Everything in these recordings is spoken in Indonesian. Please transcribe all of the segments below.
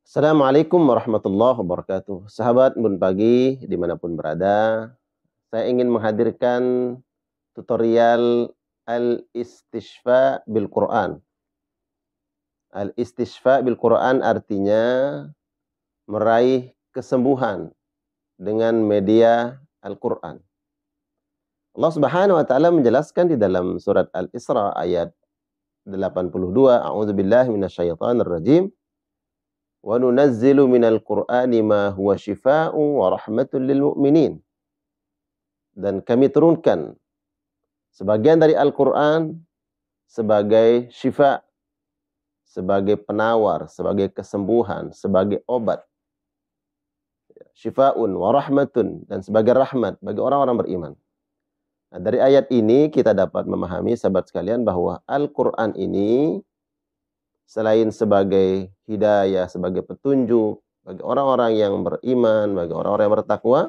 Assalamualaikum warahmatullahi wabarakatuh. Sahabat Embun Pagi dimanapun berada, saya ingin menghadirkan tutorial Al-Istishfa bil Quran. Al-Istishfa bil Quran artinya meraih kesembuhan dengan media Al-Quran. Allah Subhanahu wa taala menjelaskan di dalam surat Al-Isra ayat 82, A'udzubillahi minasyaitonir rajim. Wa nunazzilu minal Qur'ani ma huwa syifaa'un wa rahmatun lil mu'minin. Dan kami turunkan sebagian dari Al-Quran sebagai syifa, sebagai penawar, sebagai kesembuhan, sebagai obat. Syifa'un wa rahmatun, dan sebagai rahmat bagi orang-orang beriman. Nah, dari ayat ini kita dapat memahami sahabat sekalian bahwa Al-Quran ini selain sebagai hidayah, sebagai petunjuk bagi orang-orang yang beriman, bagi orang-orang yang bertakwa,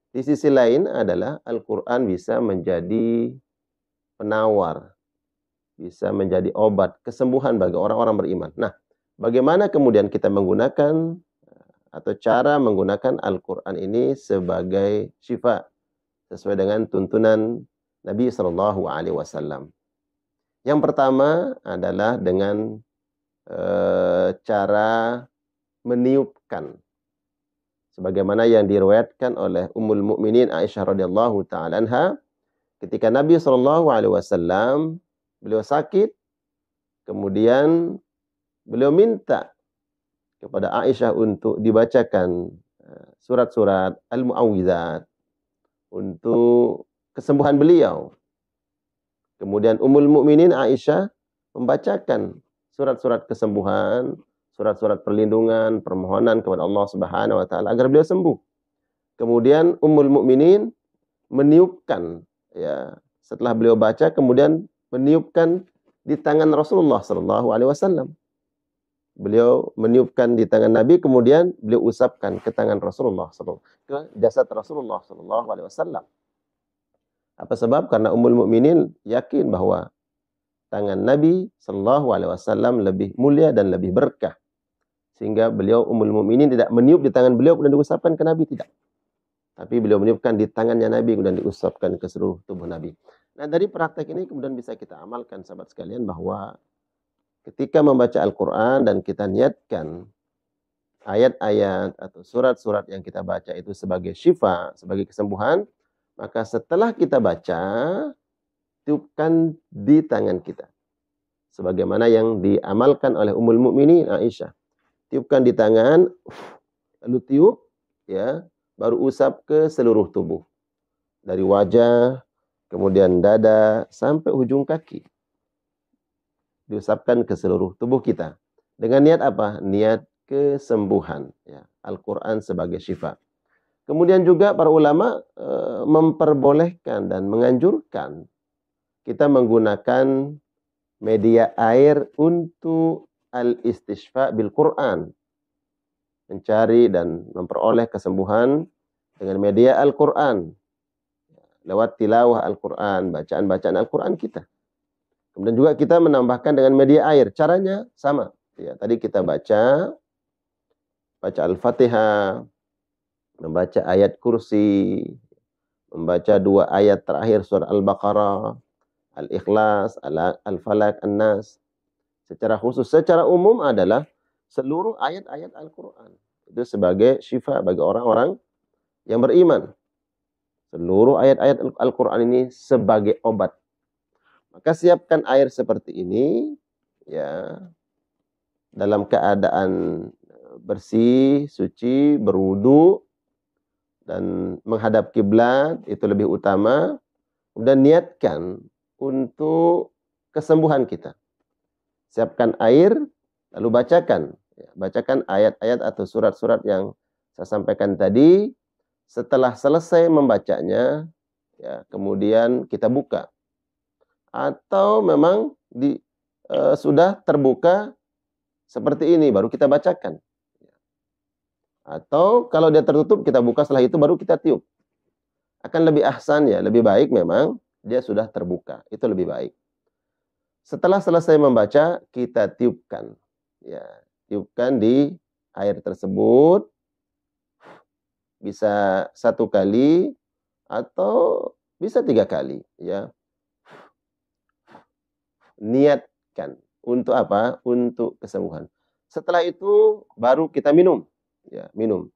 di sisi lain adalah Al-Quran bisa menjadi penawar, bisa menjadi obat, kesembuhan bagi orang-orang beriman. Nah, bagaimana kemudian kita menggunakan atau cara menggunakan Al-Quran ini sebagai syifa, sesuai dengan tuntunan Nabi SAW. Yang pertama adalah dengan cara meniupkan, sebagaimana yang diriwayatkan oleh Ummul Mukminin Aisyah radhiyallahu taala anha, ketika Nabi SAW beliau sakit, kemudian beliau minta kepada Aisyah untuk dibacakan surat-surat Al-Mu'awwidzat untuk kesembuhan beliau. Kemudian Ummul Mukminin Aisyah membacakan surat-surat kesembuhan, surat-surat perlindungan, permohonan kepada Allah Subhanahu wa taala agar beliau sembuh. Kemudian Ummul Mukminin meniupkan, ya, setelah beliau baca kemudian meniupkan di tangan Rasulullah sallallahu alaihi wasallam. Beliau meniupkan di tangan Nabi, kemudian beliau usapkan ke tangan Rasulullah sallallahu ke jasad Rasulullah sallallahu alaihi wasallam. Apa sebab? Karena Ummul Mukminin yakin bahwa tangan Nabi sallallahu alaihi wasallam lebih mulia dan lebih berkah. Sehingga beliau Ummul Mukminin tidak meniup di tangan beliau kemudian diusapkan ke Nabi, tidak. Tapi beliau meniupkan di tangannya Nabi kemudian diusapkan ke seluruh tubuh Nabi. Nah, dari praktek ini kemudian bisa kita amalkan sahabat sekalian bahwa ketika membaca Al-Quran dan kita niatkan ayat-ayat atau surat-surat yang kita baca itu sebagai syifa, sebagai kesembuhan, maka setelah kita baca, tiupkan di tangan kita. Sebagaimana yang diamalkan oleh Ummul Mukminin Aisyah. Tiupkan di tangan, lalu tiup, ya, baru usap ke seluruh tubuh. Dari wajah, kemudian dada, sampai ujung kaki. Diusapkan ke seluruh tubuh kita. Dengan niat apa? Niat kesembuhan. Ya. Al-Quran sebagai syifa. Kemudian juga para ulama memperbolehkan dan menganjurkan kita menggunakan media air untuk al-istishfa bil Quran. Mencari dan memperoleh kesembuhan dengan media Al-Quran. Lewat tilawah Al-Quran, bacaan-bacaan Al-Quran kita. Kemudian juga kita menambahkan dengan media air. Caranya sama. Ya, tadi kita baca Al-Fatihah, membaca ayat kursi, membaca 2 ayat terakhir surah Al-Baqarah, Al-Ikhlas, Al-Falaq, An-Nas. Secara khusus, secara umum adalah seluruh ayat-ayat Al-Quran. Itu sebagai syifa bagi orang-orang yang beriman. Seluruh ayat-ayat Al-Quran ini sebagai obat. Maka siapkan air seperti ini, ya, dalam keadaan bersih, suci, berwudu, dan menghadap kiblat, itu lebih utama. Kemudian niatkan untuk kesembuhan kita. Siapkan air, lalu bacakan. Ya, bacakan ayat-ayat atau surat-surat yang saya sampaikan tadi. Setelah selesai membacanya, ya, kemudian kita buka. Atau memang sudah terbuka seperti ini, baru kita bacakan. Atau kalau dia tertutup, kita buka, setelah itu baru kita tiup. Akan lebih ahsan, ya, lebih baik memang dia sudah terbuka. Itu lebih baik. Setelah selesai membaca, kita tiupkan. Ya, tiupkan di air tersebut bisa 1 kali atau bisa 3 kali, ya. Niatkan untuk apa? Untuk kesembuhan. Setelah itu baru kita minum, ya, minum.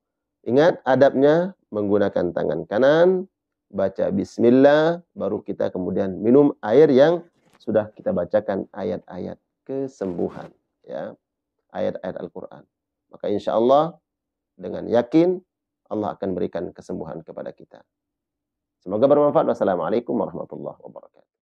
Ingat adabnya menggunakan tangan kanan, baca bismillah, baru kita kemudian minum air yang sudah kita bacakan ayat-ayat kesembuhan, ya, ayat-ayat Al-Qur'an. Maka insyaallah dengan yakin Allah akan berikan kesembuhan kepada kita. Semoga bermanfaat. Wassalamualaikum warahmatullahi wabarakatuh.